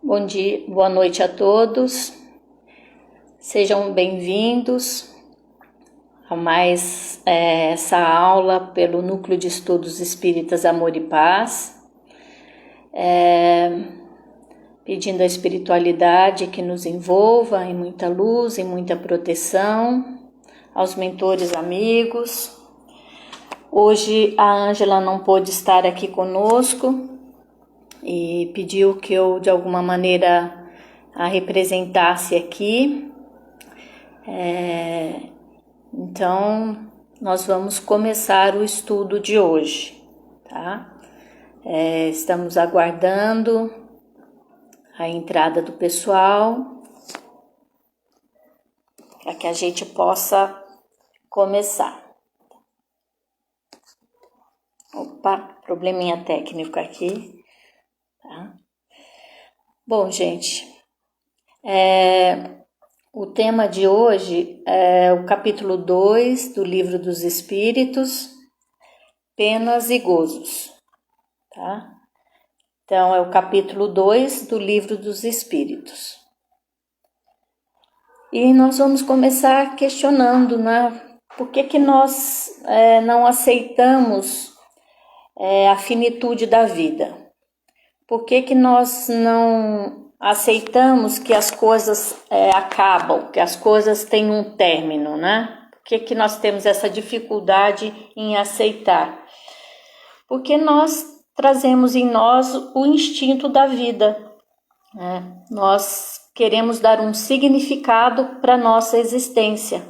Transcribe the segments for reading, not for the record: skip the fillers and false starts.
Bom dia, boa noite a todos. Sejam bem-vindos a mais essa aula pelo Núcleo de Estudos Espíritas Amor e Paz. Pedindo a espiritualidade que nos envolva em muita luz, em muita proteção, aos mentores amigos. Hoje a Ângela não pôde estar aqui conosco e pediu que eu de alguma maneira a representasse aqui. Então nós vamos começar o estudo de hoje, tá? Estamos aguardando a entrada do pessoal para que a gente possa começar. Opa, probleminha técnico aqui, tá? Bom, gente, o tema de hoje é o capítulo 2 do Livro dos Espíritos, Penas e Gozos, tá? Então, é o capítulo 2 do Livro dos Espíritos. E nós vamos começar questionando, né? Por que nós não aceitamos a finitude da vida? Por que nós não aceitamos que as coisas acabam, que as coisas têm um término, né? Por que nós temos essa dificuldade em aceitar? Porque nós trazemos em nós o instinto da vida, né? Nós queremos dar um significado para a nossa existência.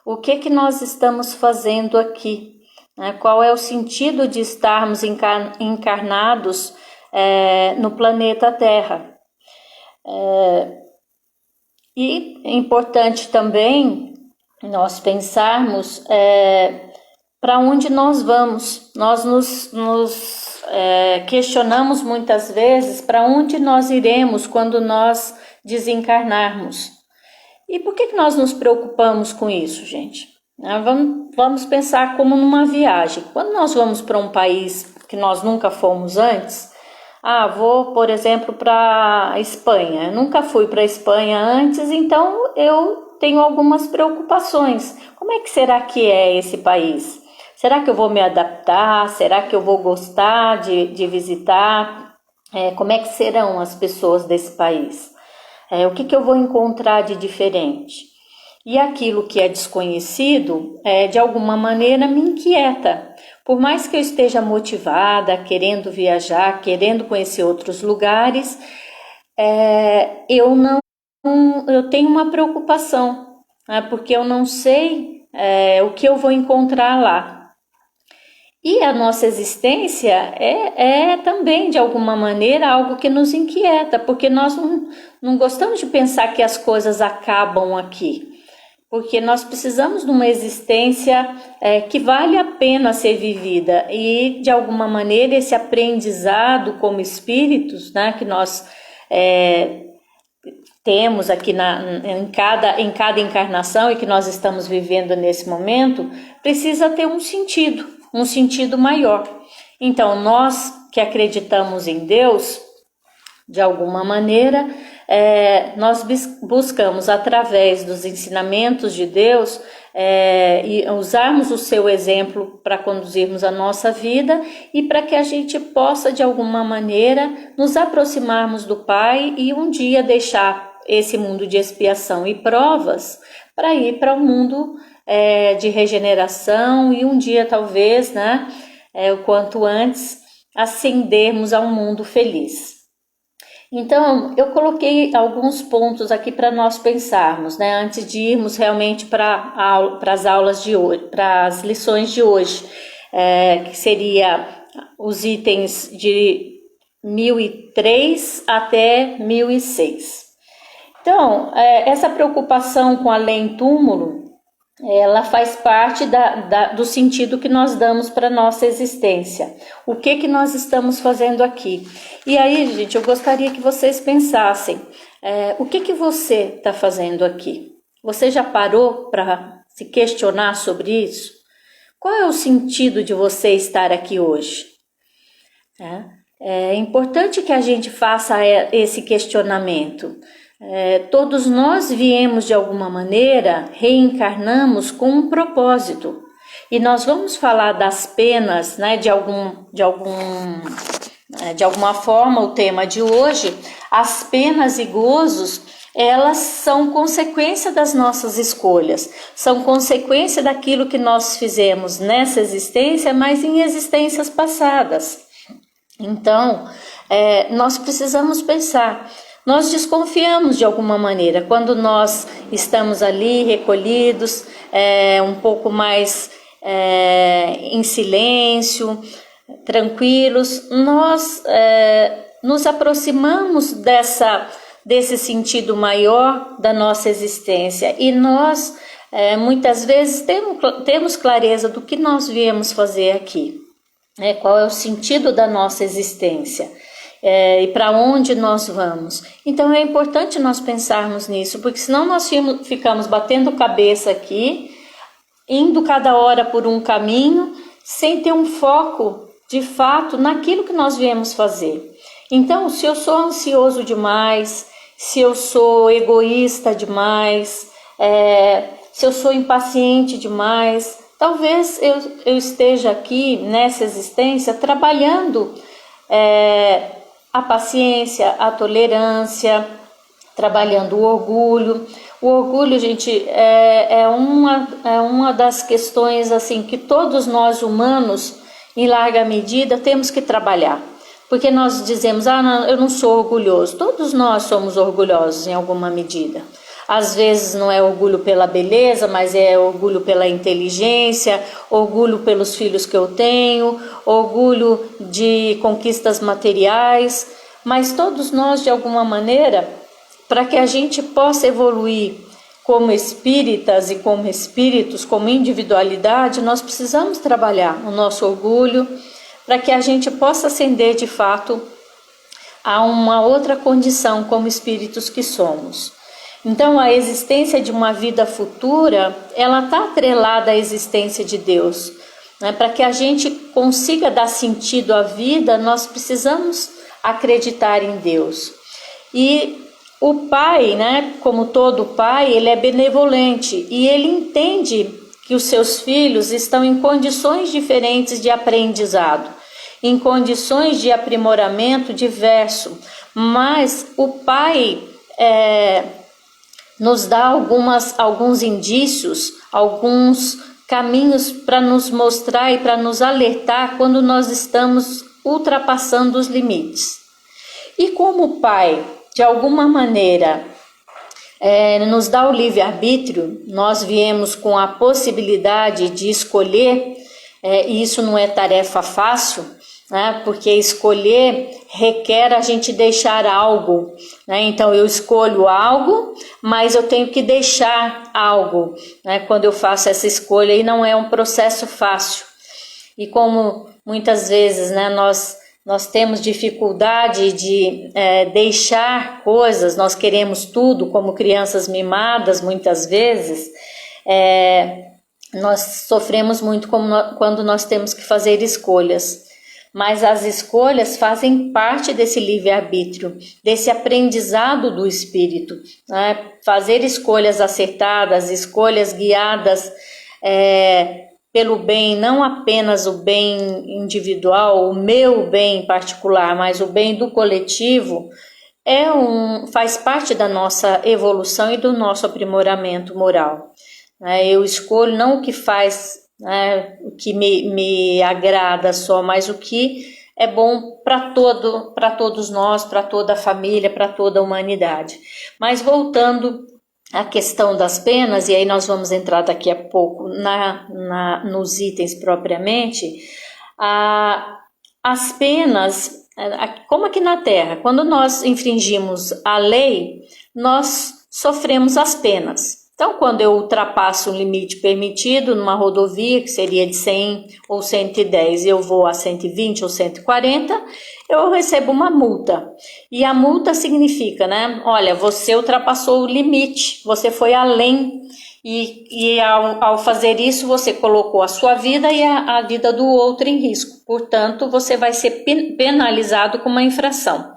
O que nós estamos fazendo aqui? Qual é o sentido de estarmos encarnados no planeta Terra? E é importante também nós pensarmos para onde nós vamos. Nós nos questionamos muitas vezes para onde nós iremos quando nós desencarnarmos. E por que nós nos preocupamos com isso, gente? Vamos pensar como numa viagem. Quando nós vamos para um país que nós nunca fomos antes, vou, por exemplo, para a Espanha. Eu nunca fui para a Espanha antes, então eu tenho algumas preocupações. Como é que será que é esse país? Será que eu vou me adaptar? Será que eu vou gostar de visitar? Como é que serão as pessoas desse país? O que eu vou encontrar de diferente? E aquilo que é desconhecido, de alguma maneira, me inquieta. Por mais que eu esteja motivada, querendo viajar, querendo conhecer outros lugares, eu tenho uma preocupação, porque eu não sei o que eu vou encontrar lá. E a nossa existência é também, de alguma maneira, algo que nos inquieta, porque nós não gostamos de pensar que as coisas acabam aqui. Porque nós precisamos de uma existência que vale a pena ser vivida. E, de alguma maneira, esse aprendizado como espíritos, né, que nós temos aqui em cada encarnação e que nós estamos vivendo nesse momento, precisa ter um sentido maior. Então, nós que acreditamos em Deus, de alguma maneira, nós buscamos, através dos ensinamentos de Deus, e usarmos o seu exemplo para conduzirmos a nossa vida e para que a gente possa, de alguma maneira, nos aproximarmos do Pai e um dia deixar esse mundo de expiação e provas para ir para um mundo de regeneração e um dia, talvez, né, o quanto antes, ascendermos a um mundo feliz. Então, eu coloquei alguns pontos aqui para nós pensarmos, né, antes de irmos realmente para as aulas de hoje, para as lições de hoje, que seria os itens de 1003 até 1006. Então, essa preocupação com além-túmulo, ela faz parte do sentido que nós damos para a nossa existência. O que nós estamos fazendo aqui? E aí, gente, eu gostaria que vocês pensassem, o que você está fazendo aqui? Você já parou para se questionar sobre isso? Qual é o sentido de você estar aqui hoje? É importante que a gente faça esse questionamento. Todos nós viemos de alguma maneira, reencarnamos com um propósito. E nós vamos falar das penas, né, de alguma forma, o tema de hoje, as penas e gozos, elas são consequência das nossas escolhas, são consequência daquilo que nós fizemos nessa existência, mas em existências passadas. Então, nós precisamos pensar. Nós desconfiamos de alguma maneira quando nós estamos ali recolhidos, um pouco mais em silêncio, tranquilos, nós nos aproximamos desse sentido maior da nossa existência e nós muitas vezes temos clareza do que nós viemos fazer aqui, qual é o sentido da nossa existência. E para onde nós vamos. Então é importante nós pensarmos nisso, porque senão nós ficamos batendo cabeça aqui, indo cada hora por um caminho, sem ter um foco de fato naquilo que nós viemos fazer. Então, se eu sou ansioso demais, se eu sou egoísta demais, se eu sou impaciente demais, talvez eu esteja aqui nessa existência trabalhando a paciência, a tolerância, trabalhando o orgulho. O orgulho, gente, é uma das questões assim que todos nós humanos, em larga medida, temos que trabalhar. Porque nós dizemos, não, eu não sou orgulhoso. Todos nós somos orgulhosos em alguma medida. Às vezes não é orgulho pela beleza, mas é orgulho pela inteligência, orgulho pelos filhos que eu tenho, orgulho de conquistas materiais. Mas todos nós, de alguma maneira, para que a gente possa evoluir como espíritas e como espíritos, como individualidade, nós precisamos trabalhar o nosso orgulho para que a gente possa ascender de fato a uma outra condição como espíritos que somos. Então, a existência de uma vida futura, ela está atrelada à existência de Deus. Para que a gente consiga dar sentido à vida, nós precisamos acreditar em Deus. E o Pai, como todo pai, ele é benevolente e ele entende que os seus filhos estão em condições diferentes de aprendizado, em condições de aprimoramento diverso. Mas o Pai nos dá alguns indícios, alguns caminhos para nos mostrar e para nos alertar quando nós estamos ultrapassando os limites. E como o Pai, de alguma maneira, nos dá o livre-arbítrio, nós viemos com a possibilidade de escolher, e isso não é tarefa fácil, porque escolher requer a gente deixar algo, então eu escolho algo, mas eu tenho que deixar algo, quando eu faço essa escolha, e não é um processo fácil. E como muitas vezes nós temos dificuldade de deixar coisas, nós queremos tudo, como crianças mimadas muitas vezes, nós sofremos muito quando nós temos que fazer escolhas. Mas as escolhas fazem parte desse livre-arbítrio, desse aprendizado do espírito. Fazer escolhas acertadas, escolhas guiadas pelo bem, não apenas o bem individual, o meu bem particular, mas o bem do coletivo, faz parte da nossa evolução e do nosso aprimoramento moral. Eu escolho não o que faz, o que me agrada só, mas o que é bom para todos nós, para toda a família, para toda a humanidade. Mas voltando à questão das penas, e aí nós vamos entrar daqui a pouco nos itens propriamente, as penas, como aqui na Terra, quando nós infringimos a lei, nós sofremos as penas. Então, quando eu ultrapasso um limite permitido numa rodovia, que seria de 100 ou 110, eu vou a 120 ou 140, eu recebo uma multa. E a multa significa, olha, você ultrapassou o limite, você foi além. e ao fazer isso você colocou a sua vida e a vida do outro em risco. Portanto, você vai ser penalizado com uma infração.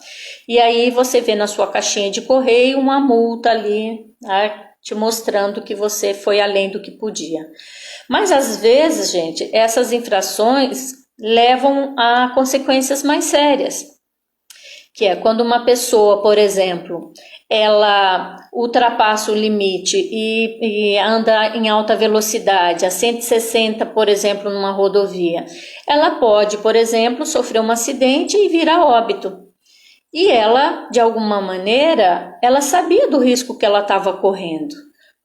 E aí você vê na sua caixinha de correio uma multa ali, né, te mostrando que você foi além do que podia. Mas às vezes, gente, essas infrações levam a consequências mais sérias, que é quando uma pessoa, por exemplo, ela ultrapassa o limite e anda em alta velocidade, a 160, por exemplo, numa rodovia. Ela pode, por exemplo, sofrer um acidente e vir a óbito. E ela, de alguma maneira, ela sabia do risco que ela estava correndo.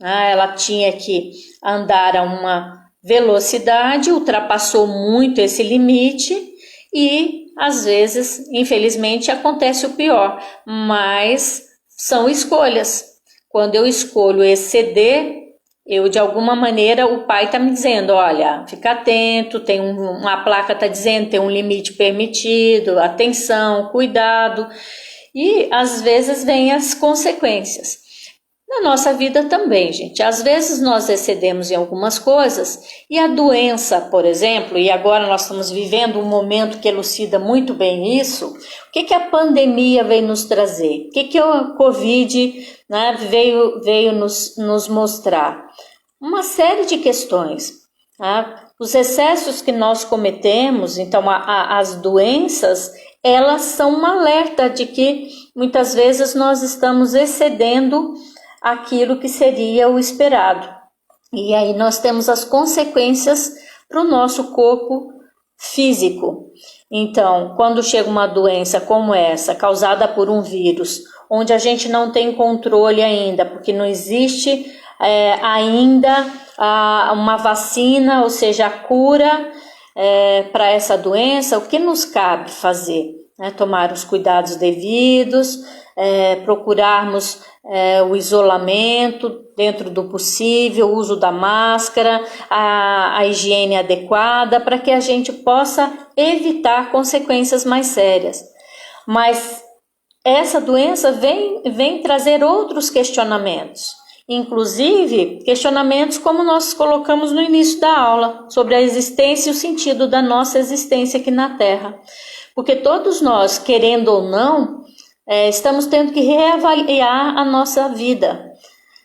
Ela tinha que andar a uma velocidade, ultrapassou muito esse limite e, às vezes, infelizmente, acontece o pior. Mas são escolhas. Quando eu escolho exceder, eu, de alguma maneira, o pai está me dizendo, olha, fica atento, tem uma placa está dizendo, tem um limite permitido, atenção, cuidado. E, às vezes, vêm as consequências. Na nossa vida também, gente. Às vezes nós excedemos em algumas coisas e a doença, por exemplo, e agora nós estamos vivendo um momento que elucida muito bem isso, o que a pandemia veio nos trazer? O que o Covid, né, veio nos mostrar? Uma série de questões. Tá? Os excessos que nós cometemos, então as doenças, elas são um alerta de que muitas vezes nós estamos excedendo aquilo que seria o esperado. E aí nós temos as consequências para o nosso corpo físico. Então, quando chega uma doença como essa, causada por um vírus, onde a gente não tem controle ainda, porque não existe ainda uma vacina, ou seja, a cura para essa doença, o que nos cabe fazer? Tomar os cuidados devidos, procurarmos o isolamento dentro do possível, o uso da máscara, a higiene adequada, para que a gente possa evitar consequências mais sérias. Mas essa doença vem trazer outros questionamentos, inclusive questionamentos como nós colocamos no início da aula, sobre a existência e o sentido da nossa existência aqui na Terra. Porque todos nós, querendo ou não, estamos tendo que reavaliar a nossa vida.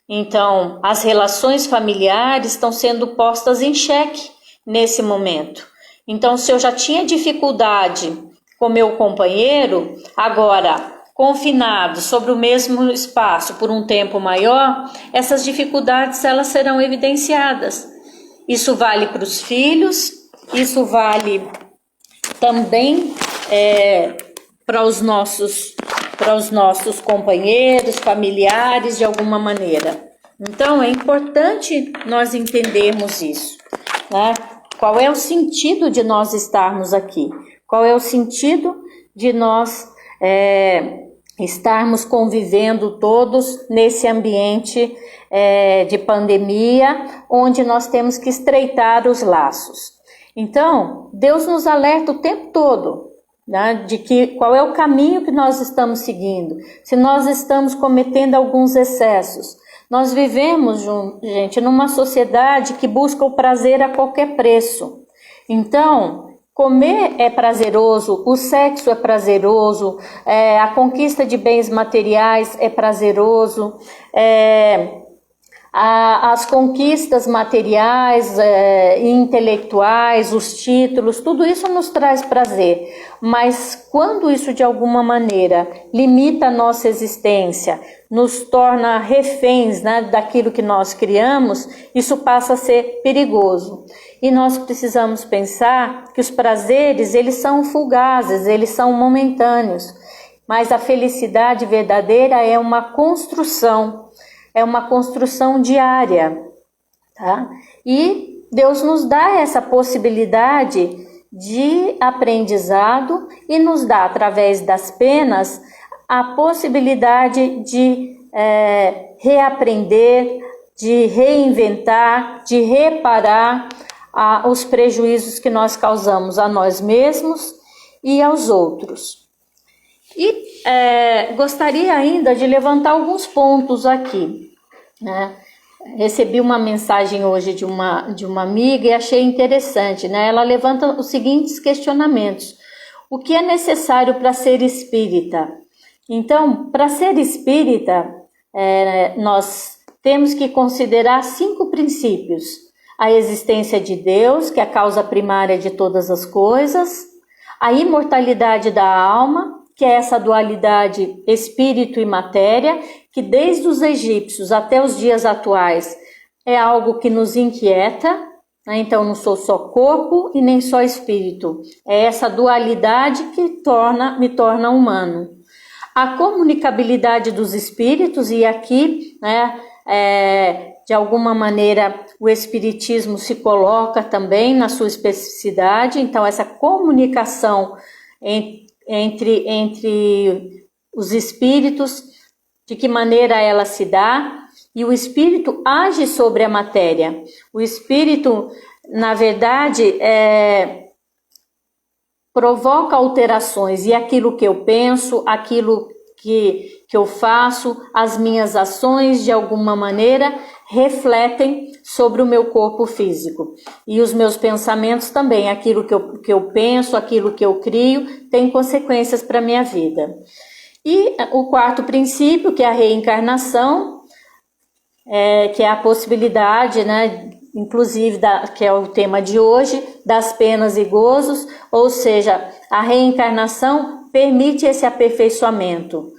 Então, as relações familiares estão sendo postas em xeque nesse momento. Então, se eu já tinha dificuldade com meu companheiro, agora confinado sobre o mesmo espaço por um tempo maior, essas dificuldades elas serão evidenciadas. Isso vale para os filhos, isso vale também para os nossos companheiros, familiares, de alguma maneira. Então, é importante nós entendermos isso, né? Qual é o sentido de nós estarmos aqui? Qual é o sentido de nós estarmos convivendo todos nesse ambiente de pandemia, onde nós temos que estreitar os laços? Então, Deus nos alerta o tempo todo, né, de que qual é o caminho que nós estamos seguindo, se nós estamos cometendo alguns excessos. Nós vivemos, gente, numa sociedade que busca o prazer a qualquer preço. Então, comer é prazeroso, o sexo é prazeroso, a conquista de bens materiais é prazeroso, as conquistas materiais e intelectuais, os títulos, tudo isso nos traz prazer. Mas quando isso de alguma maneira limita a nossa existência, nos torna reféns, né, daquilo que nós criamos, isso passa a ser perigoso. E nós precisamos pensar que os prazeres, eles são fugazes, eles são momentâneos. Mas a felicidade verdadeira é uma construção diária, tá? E Deus nos dá essa possibilidade de aprendizado e nos dá, através das penas, a possibilidade de reaprender, de reinventar, de reparar os prejuízos que nós causamos a nós mesmos e aos outros. E gostaria ainda de levantar alguns pontos aqui, né? Recebi uma mensagem hoje de uma amiga e achei interessante, né? Ela levanta os seguintes questionamentos. O que é necessário para ser espírita? Então, para ser espírita, nós temos que considerar 5 princípios. A existência de Deus, que é a causa primária de todas as coisas. A imortalidade da alma, que é essa dualidade espírito e matéria, que desde os egípcios até os dias atuais é algo que nos inquieta, né? Então não sou só corpo e nem só espírito, é essa dualidade que me torna humano. A comunicabilidade dos espíritos, e aqui, né, de alguma maneira o espiritismo se coloca também na sua especificidade, então essa comunicação entre os espíritos, de que maneira ela se dá, e o espírito age sobre a matéria. O espírito, na verdade, provoca alterações, e aquilo que eu penso, aquilo que eu faço, as minhas ações, de alguma maneira, refletem sobre o meu corpo físico. E os meus pensamentos também, aquilo que eu penso, aquilo que eu crio, tem consequências para a minha vida. E o 4º princípio, que é a reencarnação, que é a possibilidade, né, inclusive, que é o tema de hoje, das penas e gozos, ou seja, a reencarnação permite esse aperfeiçoamento.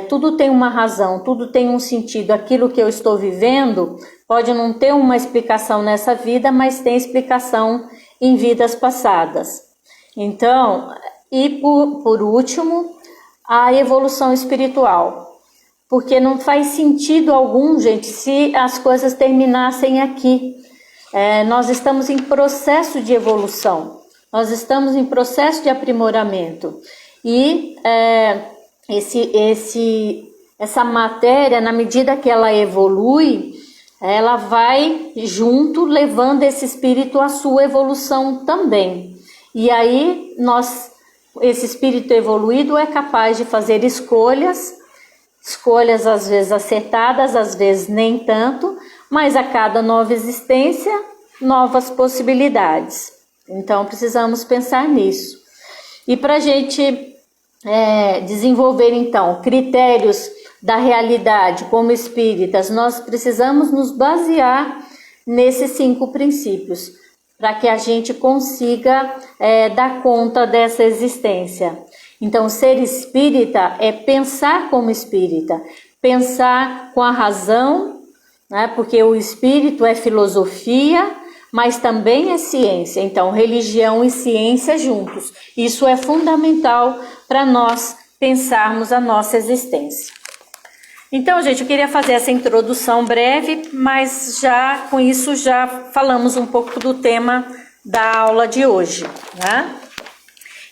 Tudo tem uma razão, tudo tem um sentido. Aquilo que eu estou vivendo pode não ter uma explicação nessa vida, mas tem explicação em vidas passadas. Então, e por último, a evolução espiritual. Porque não faz sentido algum, gente, se as coisas terminassem aqui. Nós estamos em processo de evolução, nós estamos em processo de aprimoramento. E essa matéria, na medida que ela evolui, ela vai junto, levando esse espírito à sua evolução também. E aí, esse espírito evoluído é capaz de fazer escolhas às vezes acertadas, às vezes nem tanto, mas a cada nova existência, novas possibilidades. Então, precisamos pensar nisso. E para a gente desenvolver, então, critérios da realidade como espíritas, nós precisamos nos basear nesses 5 princípios, para que a gente consiga dar conta dessa existência. Então, ser espírita é pensar como espírita, pensar com a razão, né? Porque o espírito é filosofia, mas também é ciência. Então, religião e ciência juntos. Isso é fundamental para nós pensarmos a nossa existência. Então, gente, eu queria fazer essa introdução breve, mas já com isso já falamos um pouco do tema da aula de hoje, né?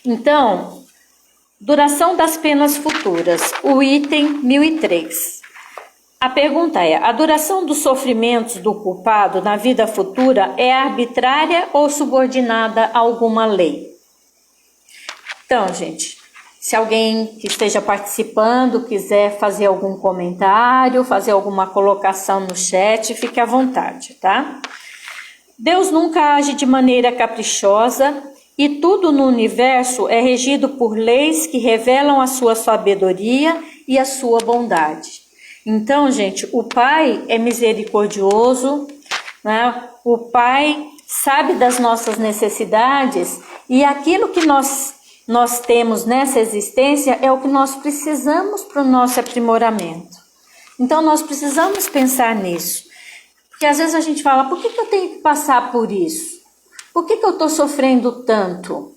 Então, duração das penas futuras, o item 1003. A pergunta é: a duração dos sofrimentos do culpado na vida futura é arbitrária ou subordinada a alguma lei? Então, gente, se alguém que esteja participando quiser fazer algum comentário, fazer alguma colocação no chat, fique à vontade, tá? Deus nunca age de maneira caprichosa e tudo no universo é regido por leis que revelam a sua sabedoria e a sua bondade. Então, gente, o Pai é misericordioso, né? O Pai sabe das nossas necessidades e aquilo que nós temos nessa existência é o que nós precisamos para o nosso aprimoramento. Então, nós precisamos pensar nisso. Porque às vezes a gente fala: por que eu tenho que passar por isso? Por que eu estou sofrendo tanto?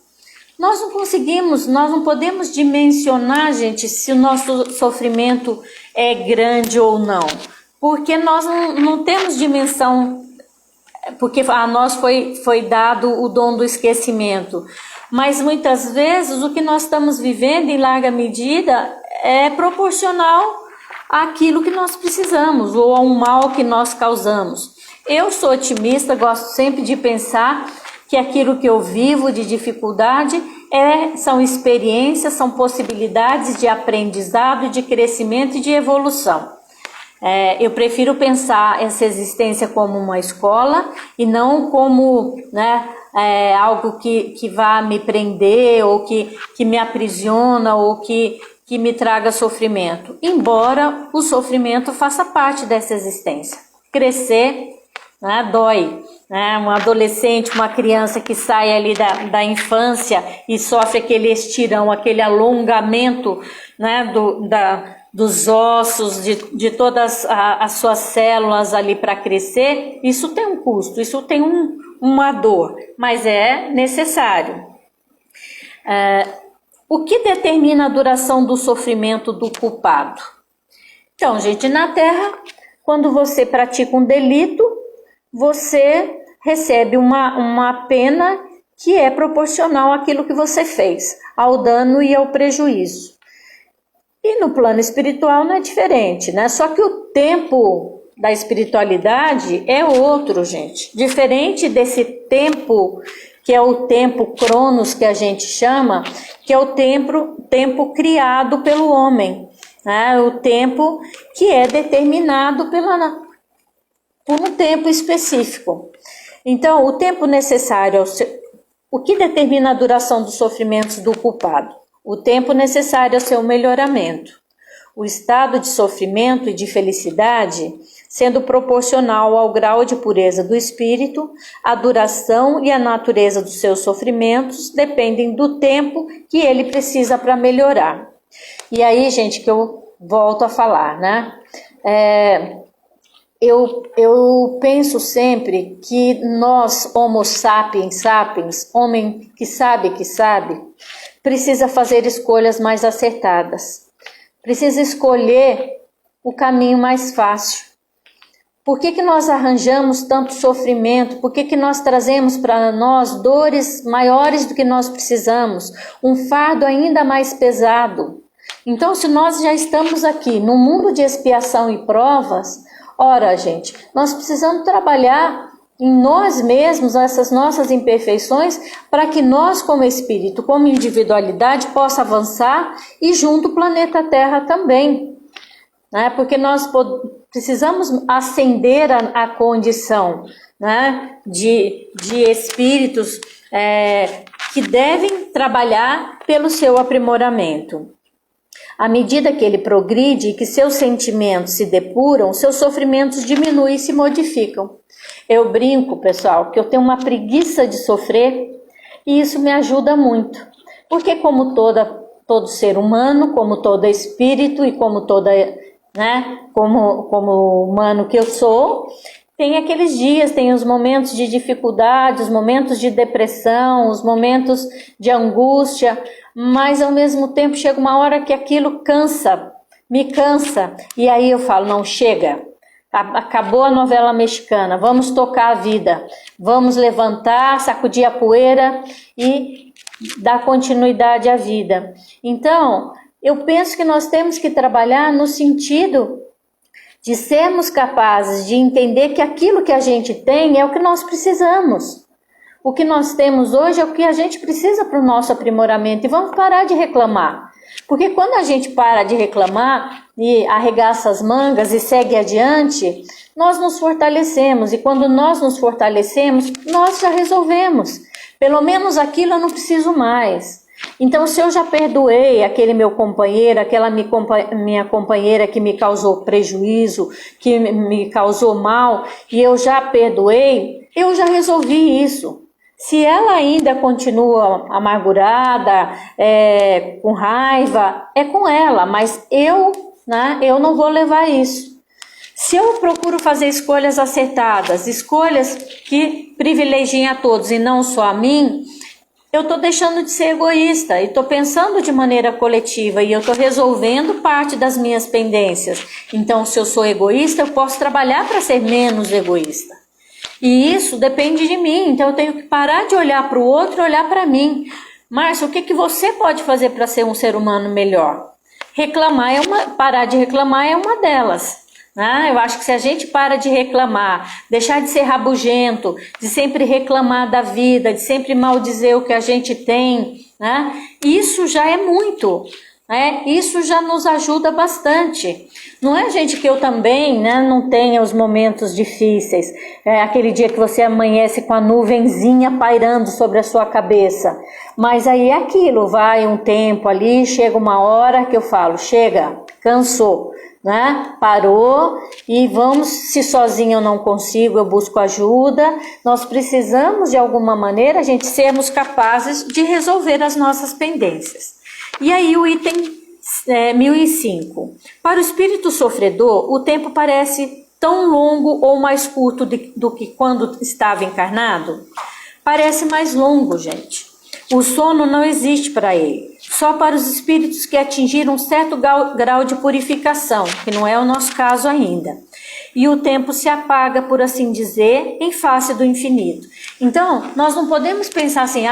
Nós não podemos dimensionar, gente, se o nosso sofrimento é grande ou não. Porque nós não temos dimensão, porque a nós foi dado o dom do esquecimento. Mas muitas vezes o que nós estamos vivendo, em larga medida, é proporcional àquilo que nós precisamos ou ao mal que nós causamos. Eu sou otimista, gosto sempre de pensar que aquilo que eu vivo de dificuldade são experiências, são possibilidades de aprendizado, de crescimento e de evolução. Eu prefiro pensar essa existência como uma escola e não como, né, algo que vá me prender ou que me aprisiona ou que me traga sofrimento. Embora o sofrimento faça parte dessa existência. Crescer, né, dói. Né? Um adolescente, uma criança que sai ali da infância e sofre aquele estirão, aquele alongamento, né, dos ossos, de todas as suas células ali para crescer, isso tem um custo, isso tem uma dor, mas é necessário. O que determina a duração do sofrimento do culpado? Então, gente, na Terra, quando você pratica um delito, você recebe uma pena que é proporcional àquilo que você fez, ao dano e ao prejuízo. E no plano espiritual não é diferente, né? Só que o tempo da espiritualidade é outro, gente. Diferente desse tempo, que é o tempo Cronos que a gente chama, que é o tempo criado pelo homem, né? O tempo que é determinado por um tempo específico. Então, o tempo necessário, o que determina a duração dos sofrimentos do culpado? O tempo necessário ao seu melhoramento. O estado de sofrimento e de felicidade, sendo proporcional ao grau de pureza do espírito, a duração e a natureza dos seus sofrimentos dependem do tempo que ele precisa para melhorar. E aí, gente, que eu volto a falar, né? Eu penso sempre que nós, homo sapiens, homem que sabe, precisa fazer escolhas mais acertadas. Precisa escolher o caminho mais fácil. Por que nós arranjamos tanto sofrimento? Por que nós trazemos para nós dores maiores do que nós precisamos? Um fardo ainda mais pesado. Então, se nós já estamos aqui num mundo de expiação e provas, ora, gente, nós precisamos trabalhar em nós mesmos, essas nossas imperfeições, para que nós, como espírito, como individualidade, possa avançar e junto o planeta Terra também. Né? Porque nós precisamos ascender a condição, né, de espíritos que devem trabalhar pelo seu aprimoramento. À medida que ele progride e que seus sentimentos se depuram, seus sofrimentos diminuem e se modificam. Eu brinco, pessoal, que eu tenho uma preguiça de sofrer e isso me ajuda muito. Porque como todo ser humano, como todo espírito e como como humano que eu sou, tem aqueles dias, tem os momentos de dificuldade, os momentos de depressão, os momentos de angústia, mas ao mesmo tempo chega uma hora que aquilo me cansa, e aí eu falo, não, chega, acabou a novela mexicana, vamos tocar a vida, vamos levantar, sacudir a poeira e dar continuidade à vida. Então, eu penso que nós temos que trabalhar no sentido de sermos capazes de entender que aquilo que a gente tem é o que nós precisamos. O que nós temos hoje é o que a gente precisa para o nosso aprimoramento. E vamos parar de reclamar. Porque quando a gente para de reclamar e arregaça as mangas e segue adiante, nós nos fortalecemos. E quando nós nos fortalecemos, nós já resolvemos. Pelo menos aquilo eu não preciso mais. Então, se eu já perdoei aquele meu companheiro, aquela minha companheira que me causou prejuízo, que me causou mal, e eu já perdoei, eu já resolvi isso. Se ela ainda continua amargurada, com raiva, é com ela, mas eu não vou levar isso. Se eu procuro fazer escolhas acertadas, escolhas que privilegiem a todos e não só a mim, eu estou deixando de ser egoísta e estou pensando de maneira coletiva e eu estou resolvendo parte das minhas pendências. Então, se eu sou egoísta, eu posso trabalhar para ser menos egoísta. E isso depende de mim, então eu tenho que parar de olhar para o outro e olhar para mim. Márcia, o que você pode fazer para ser um ser humano melhor? Parar de reclamar é uma delas. Eu acho que se a gente para de reclamar, deixar de ser rabugento, de sempre reclamar da vida, de sempre maldizer o que a gente tem, isso já é muito. Isso já nos ajuda bastante. Não é, gente, que eu também, né, não tenha os momentos difíceis. É aquele dia que você amanhece com a nuvenzinha pairando sobre a sua cabeça. Mas aí é aquilo, vai um tempo ali, chega uma hora que eu falo, chega, cansou, né? Parou e vamos, se sozinho eu não consigo, eu busco ajuda. Nós precisamos, de alguma maneira, a gente sermos capazes de resolver as nossas pendências. E aí o item 1005. Para o espírito sofredor, o tempo parece tão longo ou mais curto do que quando estava encarnado? Parece mais longo, gente. O sono não existe para ele, só para os espíritos que atingiram um certo grau de purificação, que não é o nosso caso ainda. E o tempo se apaga, por assim dizer, em face do infinito. Então, nós não podemos pensar assim,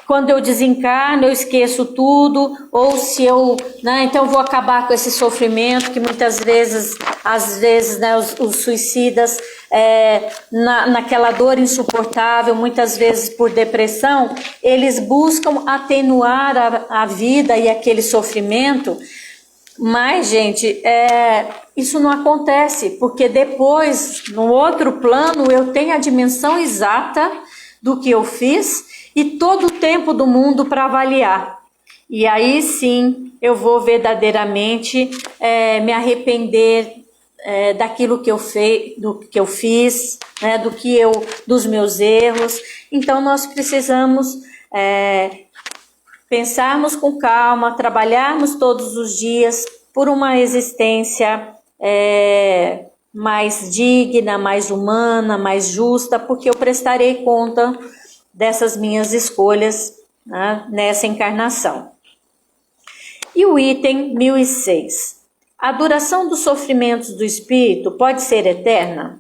quando eu desencarno eu esqueço tudo, ou se eu, né, então eu vou acabar com esse sofrimento que muitas vezes, às vezes, né, os suicidas, naquela dor insuportável, muitas vezes por depressão, eles buscam atenuar a vida e aquele sofrimento. Mas, gente, isso não acontece, porque depois, no outro plano, eu tenho a dimensão exata do que eu fiz e todo o tempo do mundo para avaliar. E aí sim, eu vou verdadeiramente me arrepender daquilo que eu fiz, né, dos meus erros. Então, nós precisamos pensarmos com calma, trabalharmos todos os dias por uma existência mais digna, mais humana, mais justa, porque eu prestarei conta dessas minhas escolhas, né, nessa encarnação. E o item 1006. A duração dos sofrimentos do espírito pode ser eterna?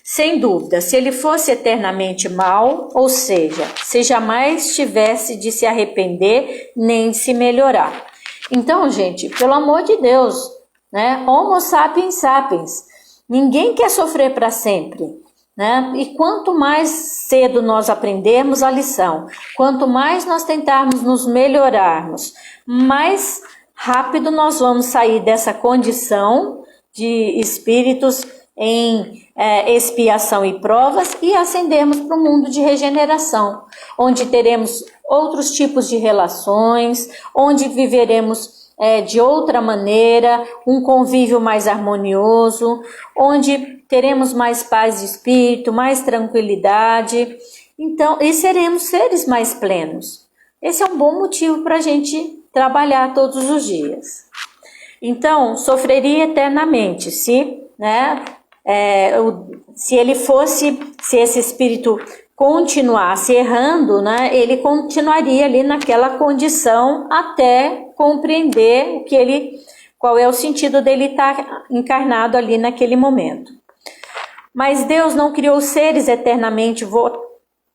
Sem dúvida, se ele fosse eternamente mau, ou seja, se jamais tivesse de se arrepender nem de se melhorar. Então, gente, pelo amor de Deus, né? Homo sapiens sapiens. Ninguém quer sofrer para sempre, né? E quanto mais cedo nós aprendermos a lição, quanto mais nós tentarmos nos melhorarmos, mais rápido nós vamos sair dessa condição de espíritos em expiação e provas e ascendermos para o mundo de regeneração, onde teremos outros tipos de relações, onde viveremos de outra maneira, um convívio mais harmonioso, onde teremos mais paz de espírito, mais tranquilidade, então, e seremos seres mais plenos. Esse é um bom motivo para a gente trabalhar todos os dias. Então, sofreria eternamente se esse espírito continuasse errando, né, ele continuaria ali naquela condição até compreender qual é o sentido dele estar encarnado ali naquele momento. Mas Deus não criou seres eternamente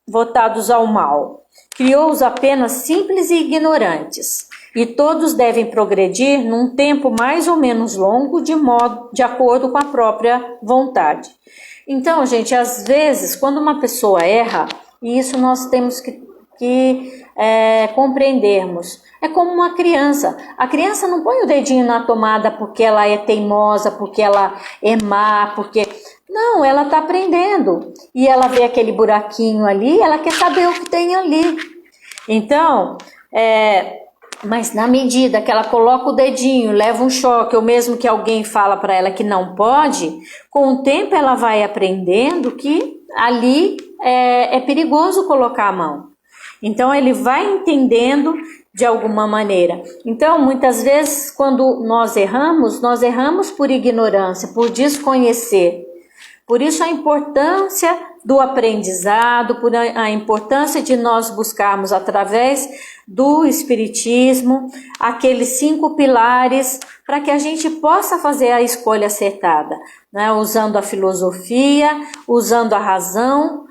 votados ao mal. Criou-os apenas simples e ignorantes. E todos devem progredir num tempo mais ou menos longo, de acordo com a própria vontade. Então, gente, às vezes, quando uma pessoa erra, e isso nós temos que compreendermos, é como uma criança. A criança não põe o dedinho na tomada porque ela é teimosa, porque ela é má, Não, ela está aprendendo. E ela vê aquele buraquinho ali, ela quer saber o que tem ali. Então, mas na medida que ela coloca o dedinho, leva um choque, ou mesmo que alguém fala para ela que não pode, com o tempo ela vai aprendendo que ali é perigoso colocar a mão. Então ele vai entendendo de alguma maneira. Então muitas vezes quando nós erramos por ignorância, por desconhecer. Por isso a importância do aprendizado, por a importância de nós buscarmos através do Espiritismo aqueles 5 pilares para que a gente possa fazer a escolha acertada, né? Usando a filosofia, usando a razão,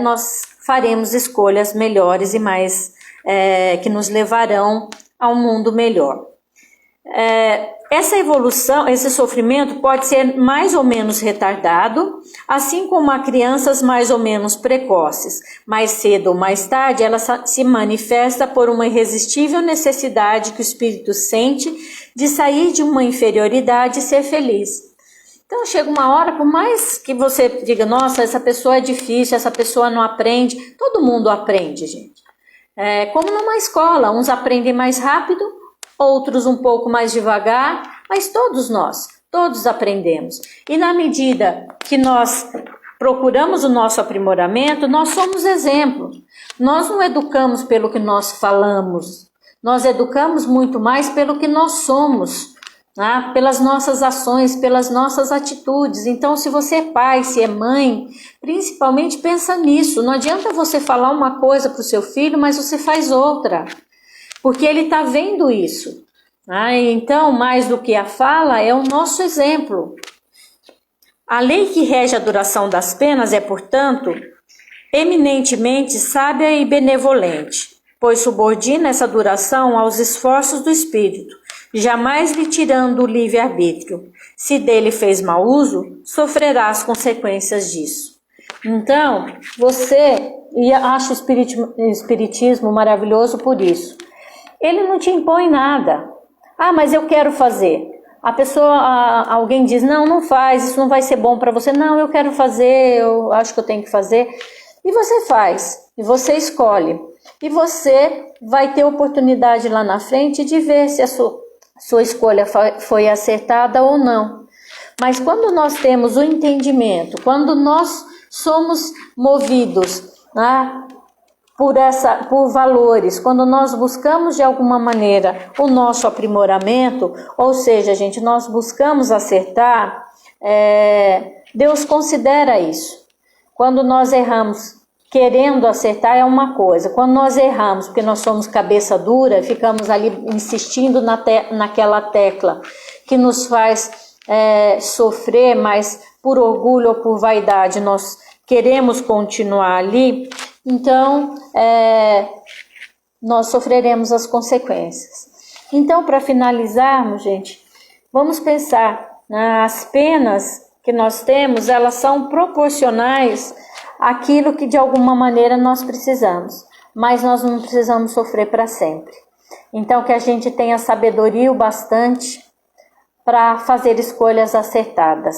nós faremos escolhas melhores e mais que nos levarão a um mundo melhor. essa evolução, esse sofrimento pode ser mais ou menos retardado, assim como há crianças mais ou menos precoces. Mais cedo ou mais tarde, ela se manifesta por uma irresistível necessidade que o espírito sente de sair de uma inferioridade e ser feliz. Então chega uma hora, por mais que você diga, nossa, essa pessoa é difícil, essa pessoa não aprende, todo mundo aprende, gente. Como numa escola, uns aprendem mais rápido, outros um pouco mais devagar, mas todos aprendemos. E na medida que nós procuramos o nosso aprimoramento, nós somos exemplo. Nós não educamos pelo que nós falamos, nós educamos muito mais pelo que nós somos, né? Pelas nossas ações, pelas nossas atitudes. Então, se você é pai, se é mãe, principalmente pensa nisso. Não adianta você falar uma coisa para o seu filho, mas você faz outra, porque ele está vendo isso. Então, mais do que a fala, é o nosso exemplo. A lei que rege a duração das penas é, portanto, eminentemente sábia e benevolente, pois subordina essa duração aos esforços do espírito, jamais lhe tirando o livre-arbítrio. Se dele fez mau uso, sofrerá as consequências disso. Então, e acho o espiritismo maravilhoso por isso. Ele não te impõe nada. Mas eu quero fazer. Alguém diz, não faz, isso não vai ser bom para você. Não, eu quero fazer, eu acho que eu tenho que fazer. E você faz, e você escolhe. E você vai ter oportunidade lá na frente de ver se a sua escolha foi acertada ou não. Mas quando nós temos o entendimento, quando nós somos movidos, né, por valores, quando nós buscamos de alguma maneira o nosso aprimoramento, ou seja, gente, nós buscamos acertar, Deus considera isso. Quando nós erramos querendo acertar é uma coisa, quando nós erramos porque nós somos cabeça dura, ficamos ali insistindo naquela tecla que nos faz sofrer, mas por orgulho ou por vaidade nós queremos continuar ali, então nós sofreremos as consequências. Então, para finalizarmos, gente, vamos pensar, as penas que nós temos, elas são proporcionais àquilo que de alguma maneira nós precisamos, mas nós não precisamos sofrer para sempre. Então, que a gente tenha sabedoria o bastante para fazer escolhas acertadas.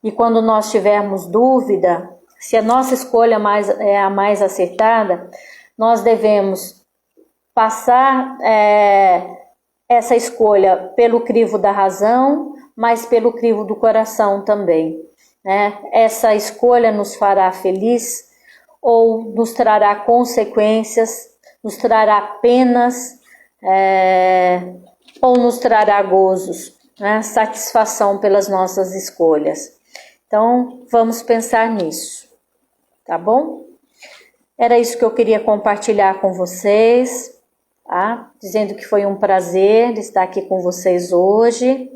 E quando nós tivermos dúvida, se a nossa escolha é a mais acertada, nós devemos passar essa escolha pelo crivo da razão, mas pelo crivo do coração também. Essa escolha nos fará feliz ou nos trará consequências, nos trará penas ou nos trará gozos, satisfação pelas nossas escolhas. Então, vamos pensar nisso. Tá bom? Era isso que eu queria compartilhar com vocês, tá? Dizendo que foi um prazer estar aqui com vocês hoje,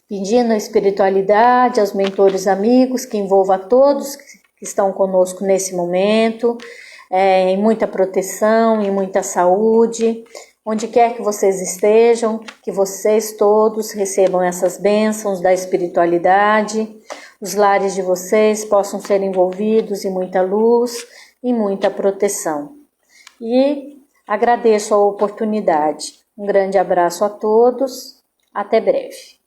pedindo a espiritualidade, aos mentores amigos, que envolva todos que estão conosco nesse momento, em muita proteção, em muita saúde, onde quer que vocês estejam, que vocês todos recebam essas bênçãos da espiritualidade, os lares de vocês possam ser envolvidos em muita luz e muita proteção. E agradeço a oportunidade. Um grande abraço a todos, até breve.